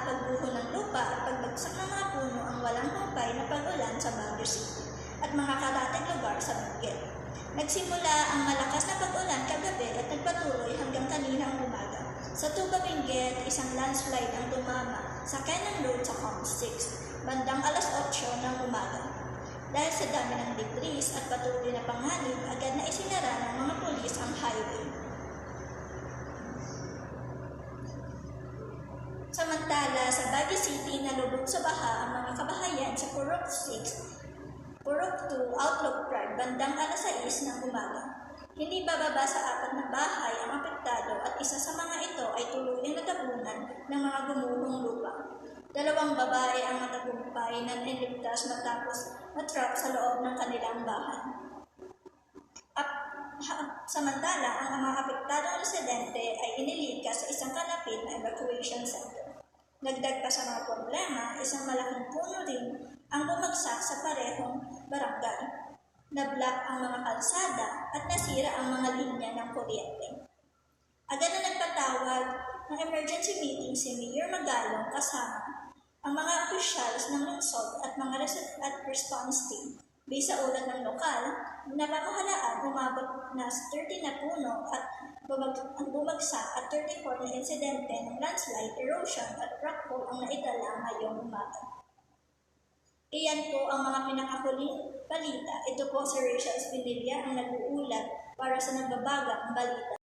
pagguho ng lupa at pagbagsak ng mga puno ang walang humpay na pag-ulan sa Baguio City at mga karatig lugar sa Benguet. Nagsimula ang malakas na pag-ulan kagabi at nagpatuloy hanggang kaninang umaga. Sa Tuba, Benguet, isang landslide ang tumama sa Cannon Road sa Com 6, bandang alas 8 ng umaga. Dahil sa dami ng debris at patuloy na panganib, agad na isinara ng mga pulis ang highway. Samantala, sa Baguio City, nalubog sa baha ang mga kabahayan sa Purok 6, Purok 2, Outlook Drive, bandang alas 6 ng umaga. Hindi bababa sa 4 na bahay ang apektado at isa sa mga ito ay tuluyang natabunan ng mga gumuhong lupa. 2 babae ang natagumpay na niligtas matapos matrap sa loob ng kanilang bahay. Samantala, ang mga apektadong residente ay inilikas sa isang kalapit na evacuation center. Dagdag pa sa mga problema, isang malaking puno rin ang bumagsak sa parehong barangay. Nablock ang mga kalsada at nasira ang mga linya ng kuryente. Agad na nagpatawag ng emergency meeting si Mayor Magalong kasama ang mga opisyals ng lungsod at mga response team. Base sa ulat ng lokal, na pamahalaan umabot na 30 na puno at bumagsak at 34 na insidente ng landslide, erosion at rockfall ang naitala ngayong umaga. Iyan po ang mga pinakahuling balita. Ito po si Rachel Espinilla ang nag-uulat para sa nagbabagang balita.